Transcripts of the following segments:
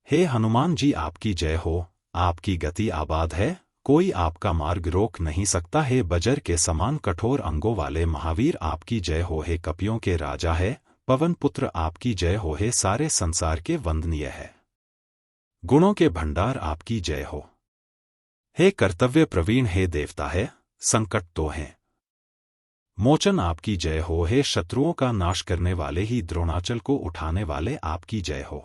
हे हनुमान जी आपकी जय हो, आपकी गति आबाद है, कोई आपका मार्ग रोक नहीं सकता। हे बजर के समान कठोर अंगों वाले महावीर आपकी जय हो। हे कपियों के राजा है, पवन पुत्र आपकी जय हो। हे सारे संसार के वंदनीय है, गुणों के भंडार आपकी जय हो। हे कर्तव्य प्रवीण हे देवता है, संकट तो हैं मोचन आपकी जय हो। हे शत्रुओं का नाश करने वाले ही द्रोणाचल को उठाने वाले आपकी जय हो।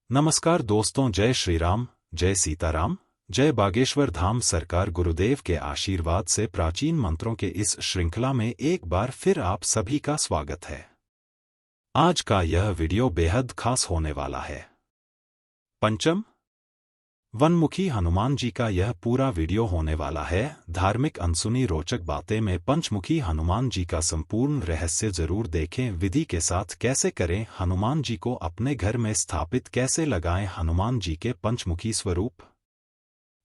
नमस्कार दोस्तों, जय श्री राम, जय सीताराम, जय बागेश्वर धाम। सरकार गुरुदेव के आशीर्वाद से प्राचीन मंत्रों के इस श्रृंखला में एक बार फिर आप सभी का स्वागत है। आज का यह वीडियो बेहद खास होने वाला है। पंचम वनमुखी हनुमान जी का यह पूरा वीडियो होने वाला है। धार्मिक अनसुनी रोचक बातें में पंचमुखी हनुमान जी का संपूर्ण रहस्य जरूर देखें। विधि के साथ कैसे करें, हनुमान जी को अपने घर में स्थापित कैसे लगाएं, हनुमान जी के पंचमुखी स्वरूप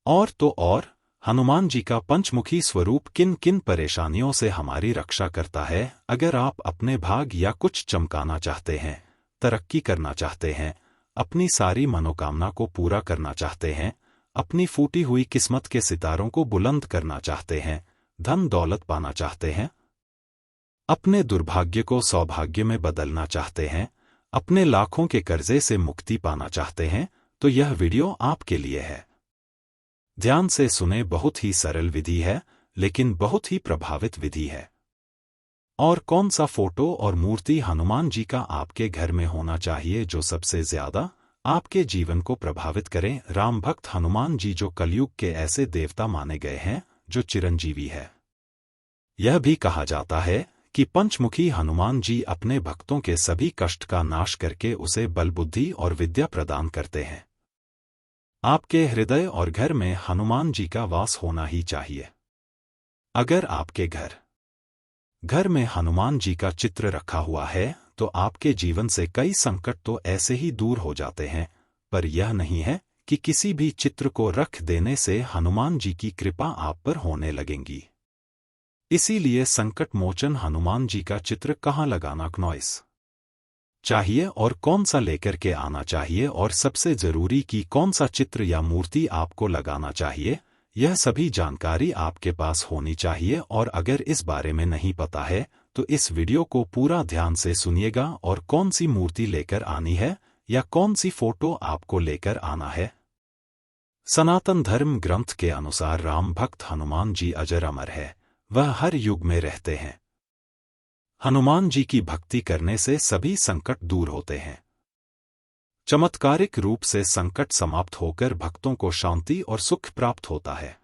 और हनुमान जी का पंचमुखी स्वरूप किन किन परेशानियों से हमारी रक्षा करता है। अगर आप अपने भाग या कुछ चमकाना चाहते हैं, तरक्की करना चाहते हैं, अपनी सारी मनोकामना को पूरा करना चाहते हैं, अपनी फूटी हुई किस्मत के सितारों को बुलंद करना चाहते हैं, धन दौलत पाना चाहते हैं, अपने दुर्भाग्य को सौभाग्य में बदलना चाहते हैं, अपने लाखों के कर्जे से मुक्ति पाना चाहते हैं, तो यह वीडियो आपके लिए है। ध्यान से सुने, बहुत ही सरल विधि है लेकिन बहुत ही प्रभावित विधि है। और कौन सा फोटो और मूर्ति हनुमान जी का आपके घर में होना चाहिए जो सबसे ज्यादा आपके जीवन को प्रभावित करें। राम भक्त हनुमान जी जो कलयुग के ऐसे देवता माने गए हैं जो चिरंजीवी है। यह भी कहा जाता है कि पंचमुखी हनुमान जी अपने भक्तों के सभी कष्ट का नाश करके उसे बलबुद्धि और विद्या प्रदान करते हैं। आपके हृदय और घर में हनुमान जी का वास होना ही चाहिए। अगर आपके घर में हनुमान जी का चित्र रखा हुआ है तो आपके जीवन से कई संकट तो ऐसे ही दूर हो जाते हैं। पर यह नहीं है कि किसी भी चित्र को रख देने से हनुमान जी की कृपा आप पर होने लगेगी। इसीलिए संकट मोचन हनुमान जी का चित्र कहाँ लगाना चाहिए और कौन सा लेकर के आना चाहिए, और सबसे जरूरी कि कौन सा चित्र या मूर्ति आपको लगाना चाहिए, यह सभी जानकारी आपके पास होनी चाहिए। और अगर इस बारे में नहीं पता है तो इस वीडियो को पूरा ध्यान से सुनिएगा। और कौन सी मूर्ति लेकर आनी है या कौन सी फोटो आपको लेकर आना है। सनातन धर्म ग्रंथ के अनुसार राम भक्त हनुमान जी अजर अमर है, वह हर युग में रहते हैं। हनुमान जी की भक्ति करने से सभी संकट दूर होते हैं। चमत्कारिक रूप से संकट समाप्त होकर भक्तों को शांति और सुख प्राप्त होता है।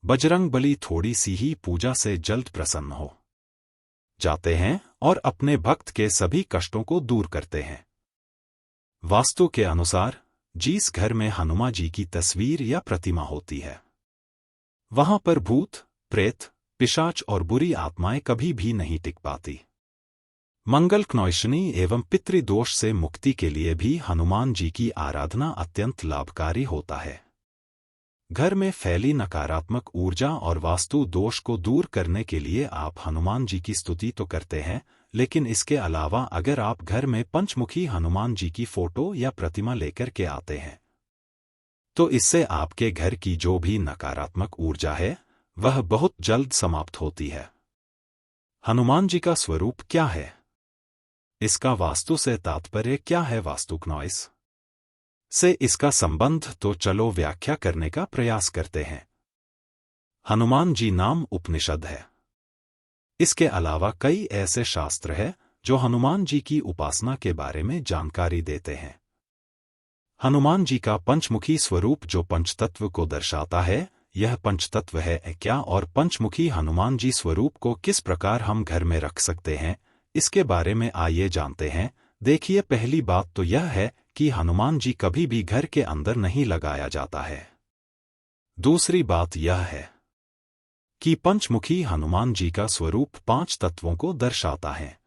बजरंगबली थोड़ी सी ही पूजा से जल्द प्रसन्न हो जाते हैं और अपने भक्त के सभी कष्टों को दूर करते हैं। वास्तु के अनुसार जिस घर में हनुमान जी की तस्वीर या प्रतिमा होती है, वहां पर भूत, प्रेत, पिशाच और बुरी आत्माएं कभी भी नहीं टिक पाती। मंगल क्नौशनी एवं पितृदोष से मुक्ति के लिए भी हनुमान जी की आराधना अत्यंत लाभकारी होता है। घर में फैली नकारात्मक ऊर्जा और वास्तु दोष को दूर करने के लिए आप हनुमान जी की स्तुति तो करते हैं, लेकिन इसके अलावा अगर आप घर में पंचमुखी हनुमान जी की फोटो या प्रतिमा लेकर के आते हैं तो इससे आपके घर की जो भी नकारात्मक ऊर्जा है वह बहुत जल्द समाप्त होती है। हनुमान जी का स्वरूप क्या है, इसका वास्तु से तात्पर्य क्या है, वास्तुकनॉइस से इसका संबंध, तो चलो व्याख्या करने का प्रयास करते हैं। हनुमान जी नाम उपनिषद है। इसके अलावा कई ऐसे शास्त्र हैं जो हनुमान जी की उपासना के बारे में जानकारी देते हैं। हनुमान जी का पंचमुखी स्वरूप जो पंचतत्व को दर्शाता है, यह पंचतत्व है क्या, और पंचमुखी हनुमान जी स्वरूप को किस प्रकार हम घर में रख सकते हैं, इसके बारे में आइए जानते हैं। देखिए, पहली बात तो यह है कि हनुमान जी कभी भी घर के अंदर नहीं लगाया जाता है। दूसरी बात यह है कि पंचमुखी हनुमान जी का स्वरूप 5 तत्वों को दर्शाता है।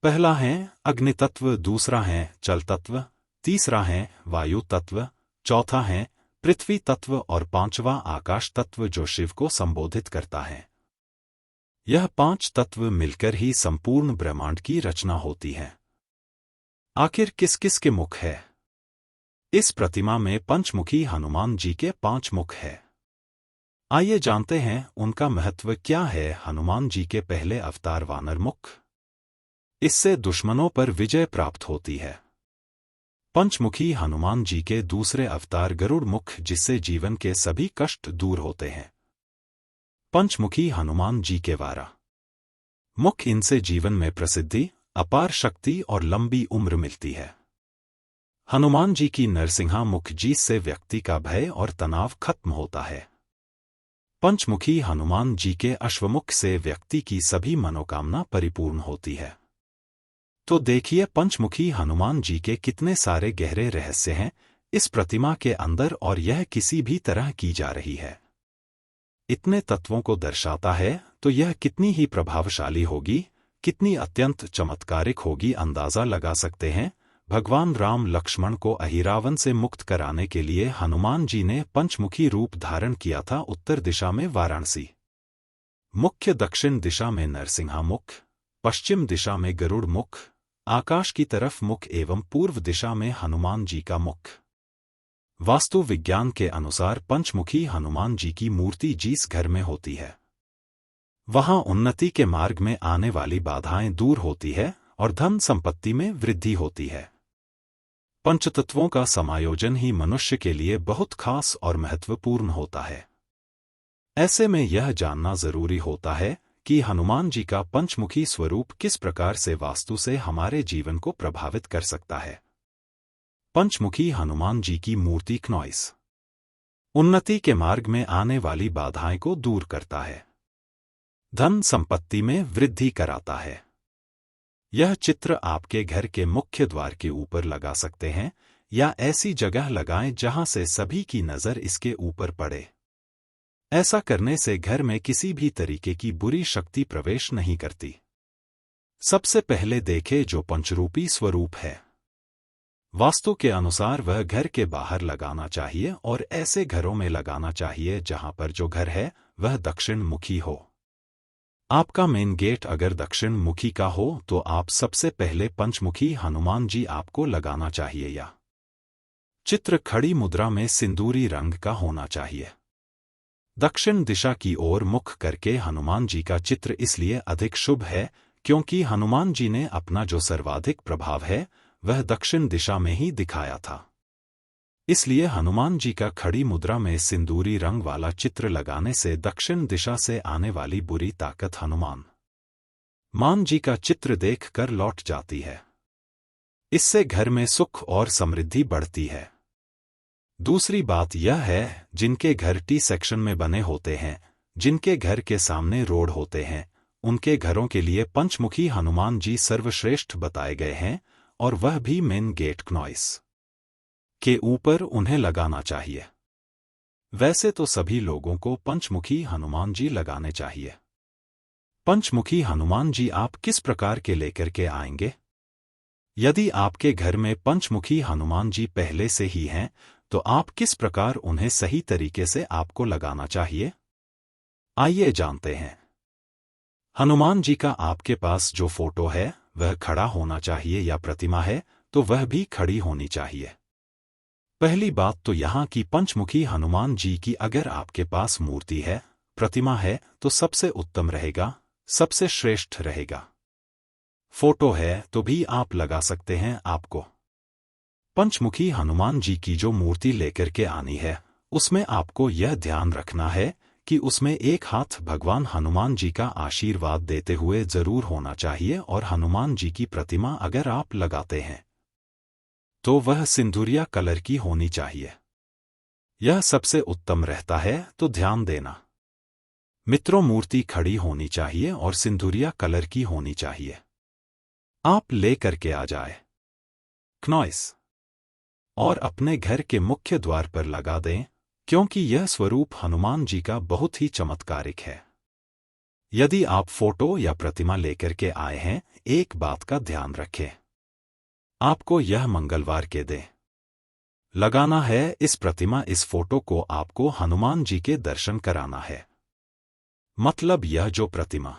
पहला है अग्नि तत्व, दूसरा है जल तत्व, तीसरा है वायु तत्व, चौथा है पृथ्वी तत्व और पांचवा आकाश तत्व जो शिव को संबोधित करता है। यह 5 तत्व मिलकर ही संपूर्ण ब्रह्मांड की रचना होती है। आखिर किस किस के मुख है, इस प्रतिमा में पंचमुखी हनुमान जी के 5 मुख है। आइए जानते हैं उनका महत्व क्या है। हनुमान जी के पहले अवतार वानर मुख, इससे दुश्मनों पर विजय प्राप्त होती है। पंचमुखी हनुमान जी के दूसरे अवतार गरुड़ मुख, जिससे जीवन के सभी कष्ट दूर होते हैं। पंचमुखी हनुमान जी के वारा मुख, इनसे जीवन में प्रसिद्धि, अपार शक्ति और लंबी उम्र मिलती है। हनुमान जी की नरसिंहा मुख, जिससे व्यक्ति का भय और तनाव खत्म होता है। पंचमुखी हनुमान जी के अश्वमुख से व्यक्ति की सभी मनोकामना परिपूर्ण होती है। तो देखिए पंचमुखी हनुमान जी के कितने सारे गहरे रहस्य हैं इस प्रतिमा के अंदर, और यह किसी भी तरह की जा रही है। इतने तत्वों को दर्शाता है तो यह कितनी ही प्रभावशाली होगी, कितनी अत्यंत चमत्कारिक होगी, अंदाजा लगा सकते हैं। भगवान राम लक्ष्मण को अहिरावण से मुक्त कराने के लिए हनुमान जी ने पंचमुखी रूप धारण किया था। उत्तर दिशा में वाराणसी मुख्य, दक्षिण दिशा में नरसिंहा मुख, पश्चिम दिशा में गरुड़ मुख, आकाश की तरफ मुख एवं पूर्व दिशा में हनुमान जी का मुख। वास्तु विज्ञान के अनुसार पंचमुखी हनुमान जी की मूर्ति जिस घर में होती है, वहां उन्नति के मार्ग में आने वाली बाधाएं दूर होती है और धन संपत्ति में वृद्धि होती है। पंचतत्वों का समायोजन ही मनुष्य के लिए बहुत खास और महत्वपूर्ण होता है। ऐसे में यह जानना जरूरी होता है कि हनुमान जी का पंचमुखी स्वरूप किस प्रकार से वास्तु से हमारे जीवन को प्रभावित कर सकता है। पंचमुखी हनुमान जी की मूर्ति क्नॉइस उन्नति के मार्ग में आने वाली बाधाएं को दूर करता है, धन संपत्ति में वृद्धि कराता है। यह चित्र आपके घर के मुख्य द्वार के ऊपर लगा सकते हैं या ऐसी जगह लगाएं जहां से सभी की नजर इसके ऊपर पड़े। ऐसा करने से घर में किसी भी तरीके की बुरी शक्ति प्रवेश नहीं करती। सबसे पहले देखें जो पंचरूपी स्वरूप है। वास्तु के अनुसार वह घर के बाहर लगाना चाहिए और ऐसे घरों में लगाना चाहिए जहां पर जो घर है वह दक्षिण मुखी हो। आपका मेन गेट अगर दक्षिण मुखी का हो तो आप सबसे पहले पंचमुखी हनुमान जी आपको लगाना चाहिए। या चित्र खड़ी मुद्रा में सिंदूरी रंग का होना चाहिए। दक्षिण दिशा की ओर मुख करके हनुमान जी का चित्र इसलिए अधिक शुभ है क्योंकि हनुमान जी ने अपना जो सर्वाधिक प्रभाव है वह दक्षिण दिशा में ही दिखाया था। इसलिए हनुमान जी का खड़ी मुद्रा में सिंदूरी रंग वाला चित्र लगाने से दक्षिण दिशा से आने वाली बुरी ताकत हनुमान मान जी का चित्र देखकर लौट जाती है। इससे घर में सुख और समृद्धि बढ़ती है। दूसरी बात यह है, जिनके घर टी सेक्शन में बने होते हैं, जिनके घर के सामने रोड होते हैं, उनके घरों के लिए पंचमुखी हनुमान जी सर्वश्रेष्ठ बताए गए हैं, और वह भी मेन गेट क्नॉइस के ऊपर उन्हें लगाना चाहिए। वैसे तो सभी लोगों को पंचमुखी हनुमान जी लगाने चाहिए। पंचमुखी हनुमान जी आप किस प्रकार के लेकर के आएंगे? यदि आपके घर में पंचमुखी हनुमान जी पहले से ही हैं, तो आप किस प्रकार उन्हें सही तरीके से आपको लगाना चाहिए? आइए जानते हैं। हनुमान जी का आपके पास जो फोटो है वह खड़ा होना चाहिए या प्रतिमा है तो वह भी खड़ी होनी चाहिए। पहली बात तो यहाँ की पंचमुखी हनुमान जी की अगर आपके पास मूर्ति है, प्रतिमा है तो सबसे उत्तम रहेगा, सबसे श्रेष्ठ रहेगा। फोटो है तो भी आप लगा सकते हैं। आपको पंचमुखी हनुमान जी की जो मूर्ति लेकर के आनी है उसमें आपको यह ध्यान रखना है कि उसमें एक हाथ भगवान हनुमान जी का आशीर्वाद देते हुए जरूर होना चाहिए, और हनुमान जी की प्रतिमा अगर आप लगाते हैं तो वह सिंदूरिया कलर की होनी चाहिए। यह सबसे उत्तम रहता है, तो ध्यान देना मित्रों, मूर्ति खड़ी होनी चाहिए और सिंदूरिया कलर की होनी चाहिए। आप ले करके आ जाए क्नॉइस और अपने घर के मुख्य द्वार पर लगा दें, क्योंकि यह स्वरूप हनुमान जी का बहुत ही चमत्कारिक है। यदि आप फोटो या प्रतिमा लेकर के आए हैं, एक बात का ध्यान रखें, आपको यह मंगलवार के दिन लगाना है। इस प्रतिमा, इस फोटो को आपको हनुमान जी के दर्शन कराना है। मतलब यह जो प्रतिमा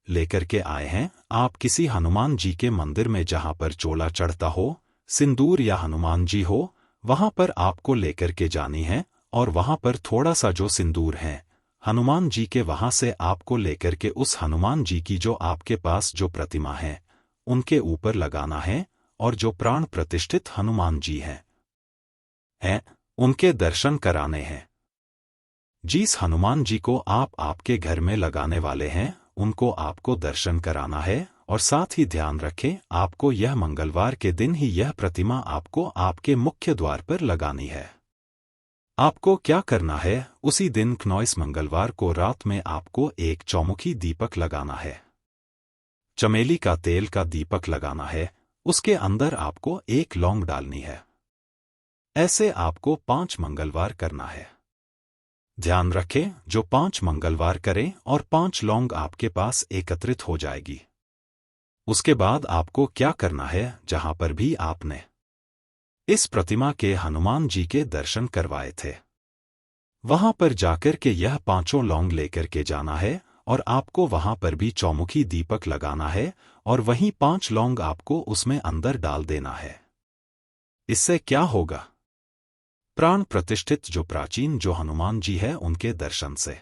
लेकर के आए हैं, आप किसी हनुमान जी के मंदिर में जहां पर चोला चढ़ता हो, सिंदूर या हनुमान जी हो, वहां पर आपको लेकर के जानी है और वहां पर थोड़ा सा जो सिंदूर है हनुमान जी के, वहां से आपको लेकर के उस हनुमान जी की जो आपके पास जो प्रतिमा है उनके ऊपर लगाना है और जो प्राण प्रतिष्ठित हनुमान जी हैं उनके दर्शन कराने हैं। जिस हनुमान जी को आप आपके घर में लगाने वाले हैं उनको आपको दर्शन कराना है। और साथ ही ध्यान रखें, आपको यह मंगलवार के दिन ही यह प्रतिमा आपको आपके मुख्य द्वार पर लगानी है। आपको क्या करना है, उसी दिन 19 मंगलवार को रात में आपको एक चौमुखी दीपक लगाना है, चमेली का तेल का दीपक लगाना है, उसके अंदर आपको एक लौंग डालनी है। ऐसे आपको 5 मंगलवार करना है। ध्यान रखें, जो 5 मंगलवार करें और 5 लौंग आपके पास एकत्रित हो जाएगी। उसके बाद आपको क्या करना है, जहां पर भी आपने इस प्रतिमा के हनुमान जी के दर्शन करवाए थे वहां पर जाकर के यह 5 लौंग लेकर के जाना है और आपको वहां पर भी चौमुखी दीपक लगाना है और वहीं 5 लौंग आपको उसमें अंदर डाल देना है। इससे क्या होगा, प्राण प्रतिष्ठित जो प्राचीन जो हनुमान जी है उनके दर्शन से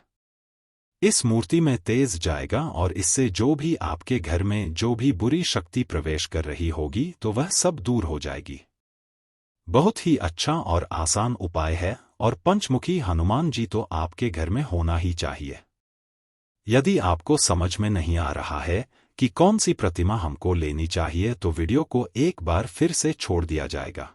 इस मूर्ति में तेज जाएगा और इससे जो भी आपके घर में जो भी बुरी शक्ति प्रवेश कर रही होगी तो वह सब दूर हो जाएगी। बहुत ही अच्छा और आसान उपाय है और पंचमुखी हनुमान जी तो आपके घर में होना ही चाहिए। यदि आपको समझ में नहीं आ रहा है कि कौन सी प्रतिमा हमको लेनी चाहिए तो वीडियो को एक बार फिर से छोड़ दिया जाएगा,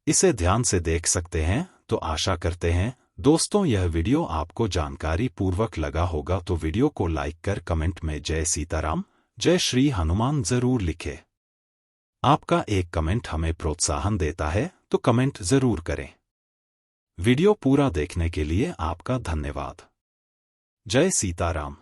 इसे ध्यान से देख सकते हैं। तो आशा करते हैं दोस्तों यह वीडियो आपको जानकारी पूर्वक लगा होगा, तो वीडियो को लाइक कर कमेंट में जय सीताराम जय श्री हनुमान जरूर लिखें। आपका एक कमेंट हमें प्रोत्साहन देता है, तो कमेंट जरूर करें। वीडियो पूरा देखने के लिए आपका धन्यवाद। जय सीताराम।